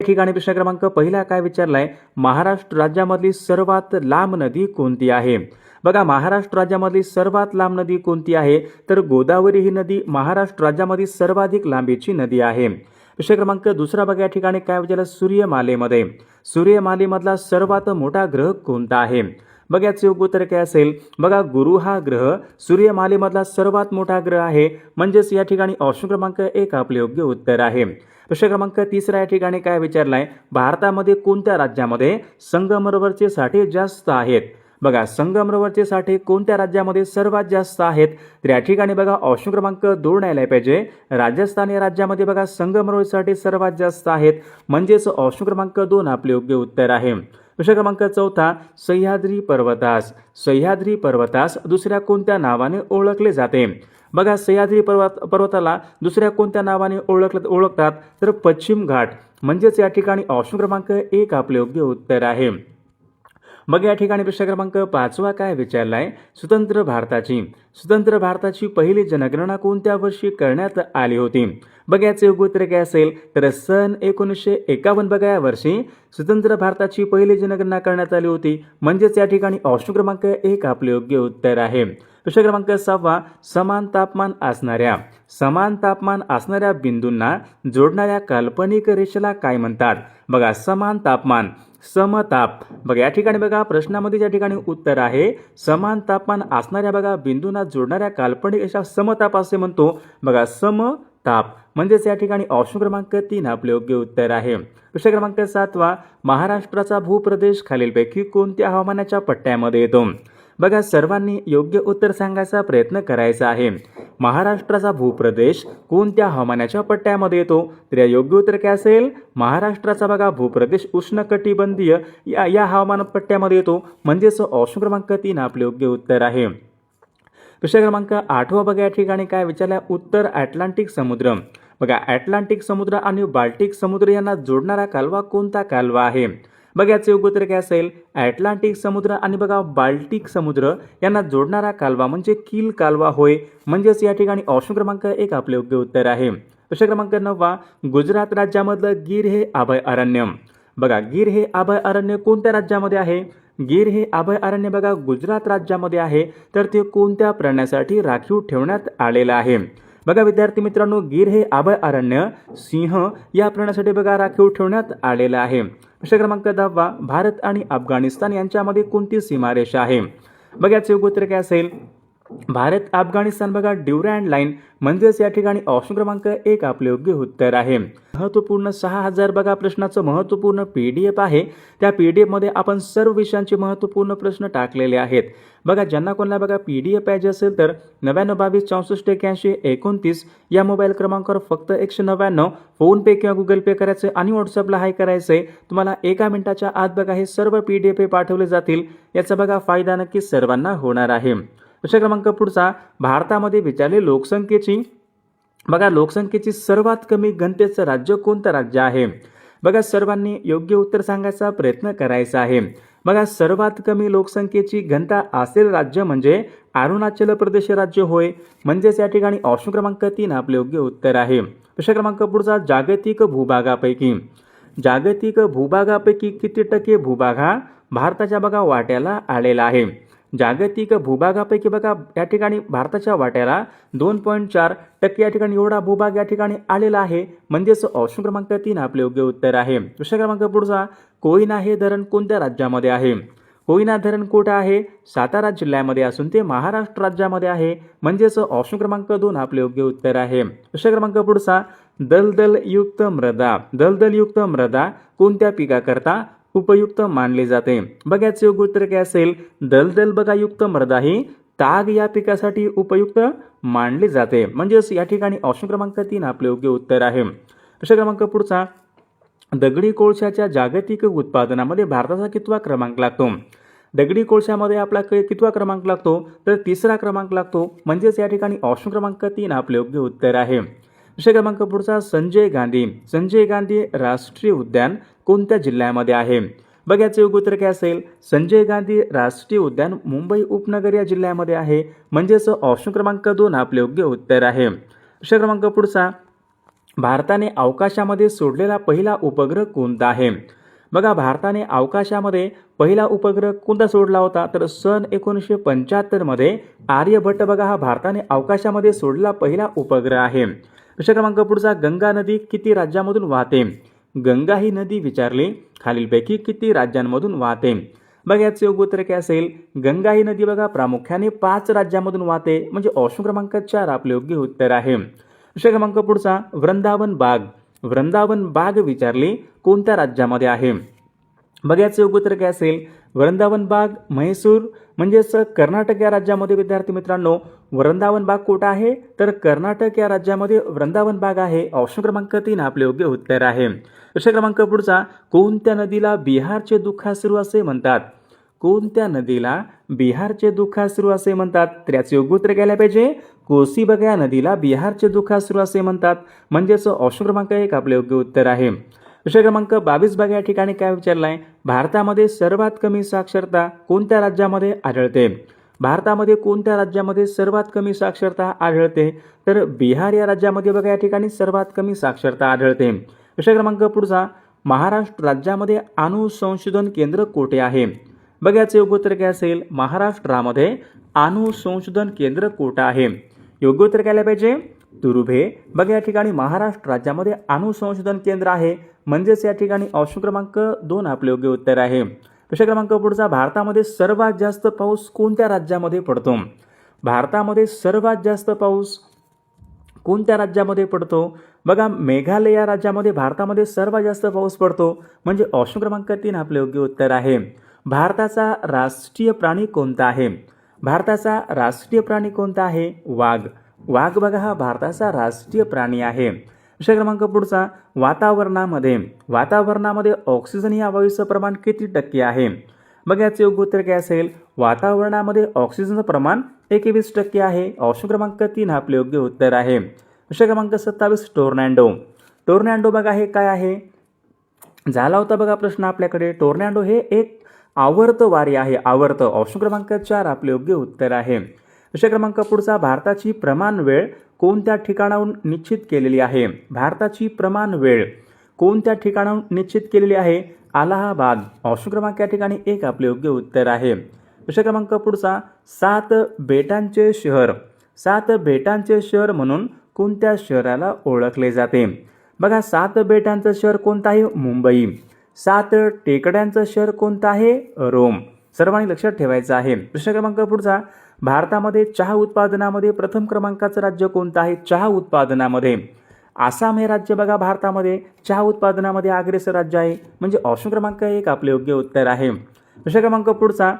ठिकाणी प्रश्न क्रमांक पहिला काय विचारलाय, महाराष्ट्र राज्यामधली सर्वात लांब नदी कोणती आहे? बघा, महाराष्ट्र राज्यामधली सर्वात लांब नदी कोणती आहे? तर गोदावरी ही नदी महाराष्ट्र राज्यामध्ये सर्वाधिक लांबीची नदी आहे. प्रश्न क्रमांक दुसरा बघा, या ठिकाणी काय विचारलं, सूर्यमालेमधला सर्वात मोठा ग्रह कोणता आहे? बघा, याचे योग्य उत्तर काय असेल? बघा, गुरु हा ग्रह सूर्यमालेमधला सर्वात मोठा ग्रह आहे, म्हणजेच या ठिकाणी ऑप्शन क्रमांक 1 आपले योग्य उत्तर आहे. प्रश्न क्रमांक तिसरा या ठिकाणी काय विचारलाय, भारतामध्ये कोणत्या राज्यामध्ये संगमरवरचे साठे जास्त आहेत? बघा, संगमरवरचे साठे कोणत्या राज्यामध्ये सर्वात जास्त आहेत? तर या ठिकाणी बघा ऑप्शन क्रमांक 2 यायला पाहिजे. राजस्थान या राज्यामध्ये बघा संगमरवरचे साठे सर्वात जास्त आहेत, म्हणजेच ऑप्शन क्रमांक 2 आपले योग्य उत्तर आहे. प्रश्न क्रमांक चौथा, सह्याद्री पर्वतास दुसऱ्या कोणत्या नावाने ओळखले जाते? बघा, सह्याद्री पर्वताला दुसऱ्या कोणत्या नावाने ओळखतात? तर पश्चिम घाट, म्हणजेच या ठिकाणी ऑप्शन क्रमांक 1 आपले योग्य उत्तर आहे. मग या ठिकाणी प्रश्न क्रमांक 5 काय विचारलाय, स्वतंत्र भारताची पहिली जनगणना कोणत्या वर्षी करण्यात आली होती? बघा, याचे योग्य उत्तर काय असेल? तर सन 1951 बघा, या वर्षी स्वतंत्र भारताची पहिली जनगणना करण्यात आली होती, म्हणजेच या ठिकाणी ऑप्शन क्रमांक 1 आपले योग्य उत्तर आहे. प्रश्न क्रमांक 6, समान तापमान असणाऱ्या बिंदूंना जोडणाऱ्या काल्पनिक रेषेला काय म्हणतात? बघा, समान तापमान, समताप. बघा, या ठिकाणी बघा प्रश्नामध्ये या ठिकाणी उत्तर आहे समान तापमान असणाऱ्या बघा बिंदूंना जोडणाऱ्या काल्पनिक रेषा समताप असे म्हणतो. बघा, समताप, म्हणजेच या ठिकाणी ऑप्शन क्रमांक 3 आपले योग्य उत्तर आहे. प्रश्न क्रमांक 7, महाराष्ट्राचा भूप्रदेश खालीलपैकी कोणत्या हवामानाच्या पट्ट्यामध्ये येतो? बघा, सर्वांनी योग्य उत्तर सांगायचा प्रयत्न करायचा आहे. महाराष्ट्राचा भूप्रदेश कोणत्या हवामानाच्या पट्ट्यामध्ये येतो? तर या योग्य उत्तर काय असेल? महाराष्ट्राचा बघा भूप्रदेश उष्णकटिबंधीय या हवामान पट्ट्यामध्ये येतो, म्हणजेच ऑप्शन क्रमांक 3 आपले योग्य उत्तर आहे. प्रश्न क्रमांक 8 बघा, या ठिकाणी काय विचारलं, उत्तर अटलांटिक समुद्र. बघा, अटलांटिक समुद्र आणि बाल्टिक समुद्र यांना जोडणारा कालवा कोणता कालवा आहे? बघा, याचे योग्य उत्तर काय असेल? अटलांटिक समुद्र आणि बघा बाल्टिक समुद्र यांना जोडणारा कालवा म्हणजे किल कालवा होय, म्हणजेच या ठिकाणी ऑप्शन क्रमांक 1 आपले योग्य उत्तर आहे. प्रश्न क्रमांक 9, गुजरात राज्यामधलं गीर हे अभयारण्य. बघा, गीर हे अभयारण्य कोणत्या राज्यामध्ये आहे? गीर हे अभयारण्य बघा गुजरात राज्यामध्ये आहे, तर ते कोणत्या प्राण्यासाठी राखीव ठेवण्यात आलेलं आहे? बघा विद्यार्थी मित्रांनो, गीर हे अभयारण्य सिंह या प्राण्यासाठी बघा राखीव ठेवण्यात आलेलं आहे. प्रश्न क्रमांक 10, भारत आणि अफगाणिस्तान यांच्यामध्ये कोणती सीमारेषा आहे? बघा, याचे योग्य उत्तर काय असेल? भारत अफगाणिस्तान बघा ड्युरँड लाईन, म्हणजेच या ठिकाणी ऑप्शन क्रमांक 1 आपले योग्य उत्तर आहे. महत्त्वपूर्ण 6000 बघा प्रश्नाचं महत्त्वपूर्ण PDF आहे. त्या PDF मध्ये आपण सर्व विषयांचे महत्त्वपूर्ण प्रश्न टाकलेले आहेत. बघा, ज्यांना कोणाला बघा PDF पाहिजे असेल तर 99 22 64 81 29 या मोबाईल क्रमांकावर फक्त 199 फोनपे किंवा गुगल पे करायचं आणि व्हॉट्सअपला हाय करायचंय. तुम्हाला 1 मिनिटाच्या आत बघा हे सर्व PDF पाठवले जातील. याचा बघा फायदा नक्की सर्वांना होणार आहे. प्रश्न क्रमांक पुढचा, भारतामध्ये विचारले लोकसंख्येची सर्वात कमी घनतेचं राज्य कोणतं राज्य आहे? बघा, सर्वांनी योग्य उत्तर सांगायचा प्रयत्न करायचा आहे. बघा, सर्वात कमी लोकसंख्येची घनता असलेले राज्य म्हणजे अरुणाचल प्रदेश राज्य होय, म्हणजेच या ठिकाणी ऑप्शन क्रमांक 3 आपले योग्य उत्तर आहे. प्रश्न क्रमांक पुढचा, जागतिक भूभागापैकी किती टक्के भूभाग हा भारताच्या बघा वाट्याला आलेला आहे? जागतिक भूभागापैकी बघा या ठिकाणी भारताच्या वाट्याला 2.4% या ठिकाणी एवढा भूभाग या ठिकाणी आलेला आहे, म्हणजेच ऑप्शन क्रमांक 3 आपले योग्य उत्तर आहे. प्रश्न क्रमांक पुढचा, कोयना हे धरण कोणत्या राज्यामध्ये आहे? कोयना धरण कुठे आहे? सातारा जिल्ह्यामध्ये असून ते महाराष्ट्र राज्यामध्ये आहे, म्हणजेच ऑप्शन क्रमांक 2 आपले योग्य उत्तर आहे. प्रश्न क्रमांक पुढचा, दलदलयुक्त मृदा कोणत्या पिकाकरता उपयुक्त मानले जाते? बघा, याचे योग्य उत्तर काय असेल? दलदल बघा युक्त मृदा ही ताग या पिकासाठी उपयुक्त मानले जाते, म्हणजेच या ठिकाणी ऑप्शन क्रमांक 3 आपले योग्य उत्तर आहे. प्रश्न क्रमांक पुढचा, दगडी कोळशाच्या जागतिक उत्पादनामध्ये भारताचा कितवा क्रमांक लागतो? दगडी कोळशामध्ये आपला कितवा क्रमांक लागतो? तर 3रा क्रमांक लागतो, म्हणजेच या ठिकाणी ऑप्शन क्रमांक 3 आपले योग्य उत्तर आहे. प्रश्न क्रमांक पुढचा, संजय गांधी राष्ट्रीय उद्यान कोणत्या जिल्ह्यामध्ये आहे? बघा, याचे योग्य उत्तर काय असेल? संजय गांधी राष्ट्रीय उद्यान मुंबई उपनगर या जिल्ह्यामध्ये आहे, म्हणजेच ऑप्शन क्रमांक 2 आपले योग्य उत्तर आहे. प्रश्न क्रमांक पुढचा, भारताने अवकाशामध्ये सोडलेला पहिला उपग्रह कोणता आहे? बघा, भारताने अवकाशामध्ये पहिला उपग्रह कोणता सोडला होता? तर सन 1975 मध्ये आर्यभट्ट बघा हा भारताने अवकाशामध्ये सोडलेला पहिला उपग्रह आहे. प्रश्न क्रमांक पुढचा, गंगा नदी किती राज्यांमधून वाहते? गंगा ही नदी विचारली खालीलपैकी किती राज्यांमधून वाहते? बघा याचे योग्य उत्तर काय असेल? गंगा ही नदी बघा प्रामुख्याने 5 राज्यांमधून वाहते, म्हणजे ऑप्शन क्रमांक 4 आपले योग्य उत्तर आहे. प्रश्न क्रमांक पुढचा, वृंदावन बाग. वृंदावन बाग विचारली कोणत्या राज्यामध्ये आहे? बघा याचे योग्य उत्तर काय असेल? वृंदावन बाग म्हैसूर म्हणजेच कर्नाटक या राज्यामध्ये विद्यार्थी मित्रांनो वृंदावन बाग कुठं आहे? तर कर्नाटक या राज्यामध्ये वृंदावन बाग आहे. ऑप्शन क्रमांक 3 आपले योग्य उत्तर आहे. प्रश्न क्रमांक पुढचा, कोणत्या नदीला बिहारचे दुःखाश्रू असे म्हणतात? कोणत्या नदीला बिहारचे दुःखाश्रू असे म्हणतात? तर याचे योग्य उत्तर घ्यायला पाहिजे. कोसी बघा या नदीला बिहारचे दुःखाश्रू असे म्हणतात, म्हणजेच ऑप्शन क्रमांक 1 आपले योग्य उत्तर आहे. प्रश्न क्रमांक 22 बघा या ठिकाणी काय विचारलाय? भारतामध्ये सर्वात कमी साक्षरता कोणत्या राज्यामध्ये आढळते? भारतामध्ये कोणत्या राज्यामध्ये सर्वात कमी साक्षरता आढळते? तर बिहार या राज्यामध्ये बघा या ठिकाणी सर्वात कमी साक्षरता आढळते. प्रश्न क्रमांक पुढचा, महाराष्ट्र राज्यामध्ये अणु संशोधन केंद्र कोठे आहे? बघा याचे योग्य उत्तर काय असेल? महाराष्ट्रामध्ये अणु संशोधन केंद्र कोठे आहे? योग्य उत्तर काय पाहिजे? तुरुभे बघा या ठिकाणी महाराष्ट्र राज्यामध्ये अणु संशोधन केंद्र आहे, म्हणजेच या ठिकाणी ऑप्शन क्रमांक 2 आपले योग्य उत्तर आहे. प्रश्न क्रमांक पुढचा, भारतामध्ये सर्वात जास्त पाऊस कोणत्या राज्यामध्ये पडतो? भारतामध्ये सर्वात जास्त पाऊस कोणत्या राज्यामध्ये पडतो? बघा मेघालय या राज्यामध्ये भारतामध्ये सर्वात जास्त पाऊस पडतो, म्हणजे ऑप्शन क्रमांक 3 आपले योग्य उत्तर आहे. भारताचा राष्ट्रीय प्राणी कोणता आहे? भारताचा राष्ट्रीय प्राणी कोणता आहे? वाघ. वाघ बघा हा भारताचा राष्ट्रीय प्राणी आहे. प्रश्न क्रमांक पुढचा, वातावरणामध्ये ऑक्सिजन या वायूचं प्रमाण किती टक्के आहे? बघा याचे योग्य उत्तर काय असेल? वातावरणामध्ये ऑक्सिजनचं प्रमाण 21% आहे. ऑप्शन क्रमांक 3 आपले योग्य उत्तर आहे. प्रश्न क्रमांक 27, टोर्नॅडो. टोर्नॅडो बघा हे काय आहे? झाला होता बघा प्रश्न आपल्याकडे. टोर्नॅडो हे एक आवर्त वारे आहे. आवर्त. ऑप्शन क्रमांक 4 आपले योग्य उत्तर आहे. प्रश्न क्रमांक पुढचा, भारताची प्रमाण वेळ कोणत्या ठिकाणाहून निश्चित केलेली आहे? भारताची प्रमाण वेळ कोणत्या ठिकाणाहून निश्चित केलेली आहे? अलाहाबाद. ऑप्शन क्रमांक या ठिकाणी 1 आपले योग्य उत्तर आहे. प्रश्न क्रमांक पुढचा, 7 बेटांचे शहर. 7 बेटांचे शहर म्हणून कोणत्या शहराला ओळखले जाते? बघा 7 बेटांचं शहर कोणतं आहे? मुंबई. 7 टेकड्यांचं शहर कोणतं आहे? रोम. सर्वांनी लक्षात ठेवायचं आहे. प्रश्न क्रमांक पुढचा, भारतामध्ये चहा उत्पादनामध्ये प्रथम क्रमांकाचं राज्य कोणतं आहे? चहा उत्पादनामध्ये आसाम हे राज्य बघा भारतामध्ये चहा उत्पादनामध्ये अग्रेसर राज्य आहे, म्हणजे ऑप्शन क्रमांक 1 आपले योग्य उत्तर आहे. प्रश्न क्रमांक पुढचा,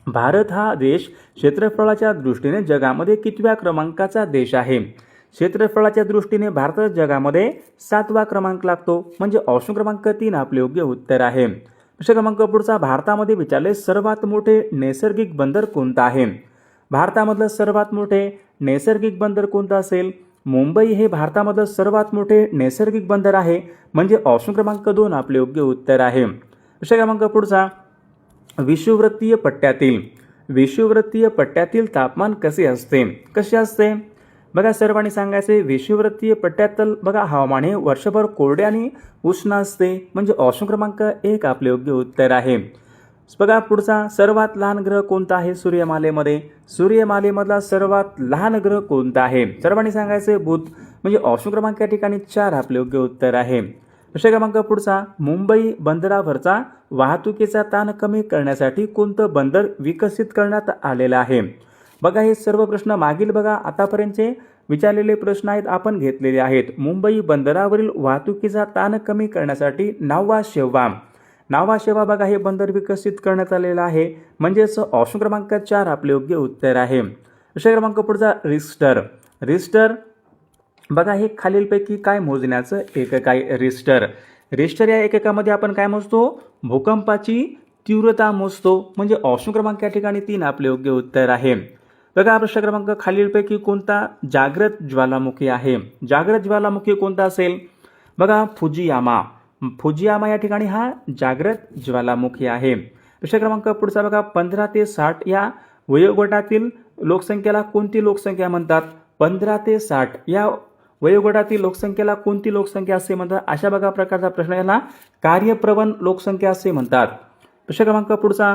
भारत हा देश क्षेत्रफळाच्या दृष्टीने जगामध्ये कितव्या क्रमांकाचा देश आहे? क्षेत्रफळाच्या दृष्टीने भारत जगामध्ये 7वा क्रमांक लागतो, म्हणजे ऑप्शन क्रमांक 3 आपले योग्य उत्तर आहे. प्रश्न क्रमांक पुढचा, भारतामध्ये विचारले सर्वात मोठे नैसर्गिक बंदर कोणतं आहे? भारतामधलं सर्वात मोठे नैसर्गिक बंदर कोणतं असेल? मुंबई हे भारतामधलं सर्वात मोठे नैसर्गिक बंदर आहे, म्हणजे ऑप्शन क्रमांक 2 आपले योग्य उत्तर आहे. प्रश्न क्रमांक पुढचा, विषुववृत्तीय पट्ट्यातील तापमान कसे असते? बघा सर्वांनी सांगायचे, विषुववृत्तीय पट्ट्यातील बघा हवामान हे वर्षभर कोरडे आणि उष्ण असते, म्हणजे ऑप्शन क्रमांक 1 आपले योग्य उत्तर आहे. बघा पुढचा, सर्वात लहान ग्रह कोणता आहे सूर्यमालेमध्ये? सूर्यमालेमधला सर्वात लहान ग्रह कोणता आहे? सर्वांनी सांगायचे बुध, म्हणजे ऑप्शन क्रमांक या ठिकाणी 4 आपले योग्य उत्तर आहे. प्रश्न क्रमांक पुढचा, मुंबई बंदरावरचा वाहतुकीचा ताण कमी करण्यासाठी कोणतं बंदर विकसित करण्यात आलेलं आहे? बघा हे सर्व प्रश्न मागील बघा आतापर्यंतचे विचारलेले प्रश्न आहेत, आपण घेतलेले आहेत. मुंबई बंदरावरील वाहतुकीचा ताण कमी करण्यासाठी नावा शेवा बघा हे बंदर विकसित करण्यात आलेलं आहे, म्हणजेच ऑप्शन क्रमांक 4 आपले योग्य उत्तर आहे. प्रश्न क्रमांक पुढचा, रिस्टर बघा हे खालीलपैकी काय मोजण्याचं एकक आहे? रिस्टर या एककामध्ये आपण काय मोजतो? भूकंपाची तीव्रता मोजतो, म्हणजे ऑप्शन क्रमांक या ठिकाणी 3 आपले योग्य उत्तर आहे. बघा प्रश्न क्रमांक, खालीलपैकी कोणता जागृत ज्वालामुखी आहे? जागृत ज्वालामुखी कोणता असेल? बघा फुजियामा या ठिकाणी हा जागृत ज्वालामुखी आहे. प्रश्न क्रमांक पुढचा बघा, 15 ते 60 या वयोगटातील लोकसंख्येला कोणती लोकसंख्या म्हणतात? 15 ते 60 या वयोगटातील लोकसंख्येला कोणती लोकसंख्या असे म्हणतात? अशा बघा प्रकारचा प्रश्न याला कार्यप्रवण लोकसंख्या असे म्हणतात. प्रश्न क्रमांक पुढचा,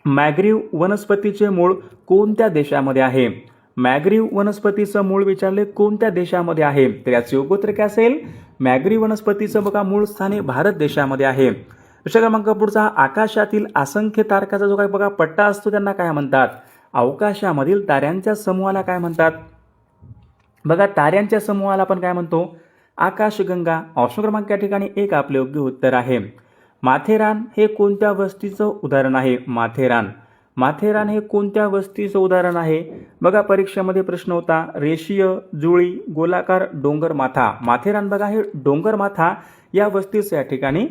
मॅग्रीव वनस्पतीचे मूळ कोणत्या देशामध्ये आहे? मॅग्रीव वनस्पतीचं मूळ विचारले कोणत्या देशामध्ये आहे? तर याचे योग्य उत्तर काय असेल? मॅग्रीव वनस्पतीचं बघा मूळ स्थान हे भारत देशामध्ये आहे. प्रश्न क्रमांक पुढचा, आकाशातील असंख्य तारकाचा जो काही बघा पट्टा असतो त्यांना काय म्हणतात? अवकाशामधील ताऱ्यांच्या समूहाला काय म्हणतात? बघा ताऱ्यांच्या समूहाला आपण काय म्हणतो? आकाशगंगा. ऑप्शन क्रमांक या ठिकाणी 1 आपले योग्य उत्तर आहे. माथेरान हे कोणत्या वस्तीचं उदाहरण आहे? माथेरान. माथेरान हे कोणत्या वस्तीचं उदाहरण आहे? बघा परीक्षेमध्ये प्रश्न होता, रेषीय, जुळी, गोलाकार, डोंगर माथा. माथेरान बघा हे डोंगर माथा या वस्तीचं या ठिकाणी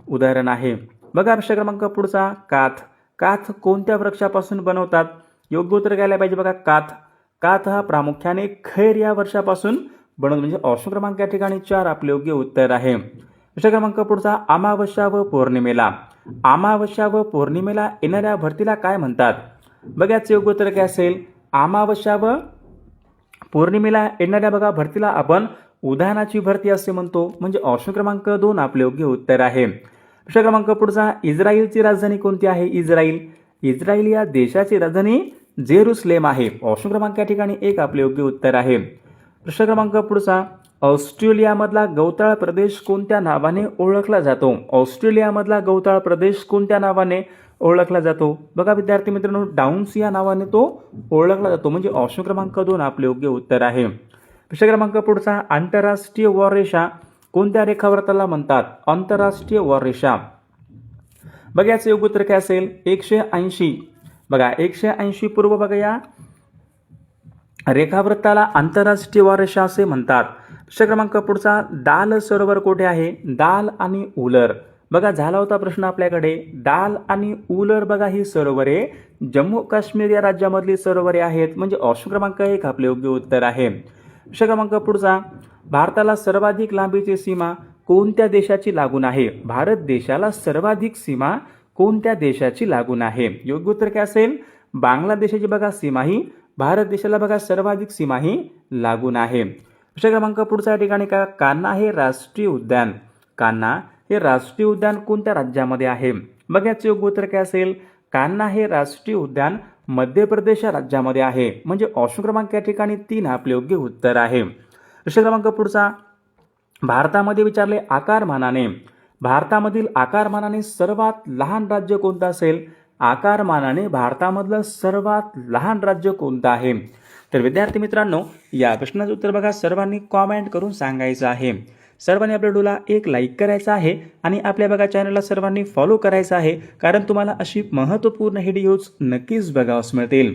उदाहरण आहे. बघा प्रश्न क्रमांक पुढचा, काथ. काथ कोणत्या वृक्षापासून बनवतात? योग्य उत्तर घ्यायला पाहिजे बघा काथ. काथ हा प्रामुख्याने खैर या वर्षापासून बनवतो, म्हणजे ऑप्शन क्रमांक या ठिकाणी 4 आपले योग्य उत्तर आहे. प्रश्न क्रमांक पुढचा, अमावस्या व पौर्णिमेला. अमावस्या व पौर्णिमेला येणाऱ्या भरतीला काय म्हणतात? बघा याचे योग्य उत्तर काय असेल? अमावस्या व पौर्णिमेला येणाऱ्या बघा भरतीला आपण उधाणाची भरती असे म्हणतो, म्हणजे ऑप्शन क्रमांक 2 आपले योग्य उत्तर आहे. प्रश्न क्रमांक पुढचा, इस्रायलची राजधानी कोणती आहे? इस्रायल. इस्रायल या देशाची राजधानी जेरुसलेम आहे. ऑप्शन क्रमांक या ठिकाणी 1 आपले योग्य उत्तर आहे. प्रश्न क्रमांक पुढचा, ऑस्ट्रेलियामधला गवताळ प्रदेश कोणत्या नावाने ओळखला जातो? ऑस्ट्रेलियामधला गवताळ प्रदेश कोणत्या नावाने ओळखला जातो? बघा विद्यार्थी मित्रांनो, डाऊन्स या नावाने तो ओळखला जातो, म्हणजे ऑप्शन क्रमांक 2 आपले योग्य उत्तर आहे. प्रश्न क्रमांक पुढचा, आंतरराष्ट्रीय वॉररेषा कोणत्या रेखावृत्ताला म्हणतात? आंतरराष्ट्रीय वॉररेषा. बघा याचे योग्य उत्तर काय असेल? 180. बघा 180 पूर्व बघा या रेखावृत्ताला आंतरराष्ट्रीय वॉररेषा असे म्हणतात. प्रश्न क्रमांक पुढचा, दाल सरोवर कुठे आहे? दाल आणि उलर. बघा झाला होता प्रश्न आपल्याकडे, दाल आणि उलर बघा ही सरोवरे जम्मू काश्मीर या राज्यामधली सरोवरे आहेत, म्हणजे ऑप्शन क्रमांक 1 आपले योग्य उत्तर आहे. प्रश्न क्रमांक पुढचा, भारताला सर्वाधिक लांबीची सीमा कोणत्या देशाची लागून आहे? भारत देशाला सर्वाधिक सीमा कोणत्या देशाची लागून आहे? योग्य उत्तर काय असेल? बांगलादेशाची बघा सीमा ही भारत देशाला बघा सर्वाधिक सीमा ही लागून आहे. प्रश्न क्रमांक पुढचा या ठिकाणी का, कान्हा हे राष्ट्रीय उद्यान. कान्हा हे राष्ट्रीय उद्यान कोणत्या राज्यामध्ये आहे? बघा याचे योग्य उत्तर काय असेल? कान्हा हे राष्ट्रीय उद्यान मध्य प्रदेश या राज्यामध्ये आहे, म्हणजे ऑप्शन क्रमांक या ठिकाणी 3 आपले योग्य उत्तर आहे. प्रश्न क्रमांक पुढचा, भारतामध्ये विचारले आकारमानाने, भारतामधील आकारमानाने सर्वात लहान राज्य कोणतं असेल? आकारमानाने भारतामधलं सर्वात लहान राज्य कोणतं आहे? तर विद्यार्थी मित्रांनो, या प्रश्नाचं उत्तर बघा सर्वांनी कॉमेंट करून सांगायचं आहे. सर्वांनी आपल्या व्हिडिओला एक लाईक करायचा आहे आणि आपल्या बघा चॅनलला सर्वांनी फॉलो करायचं आहे, कारण तुम्हाला अशी महत्त्वपूर्ण व्हिडिओज नक्कीच बघावयास मिळतील.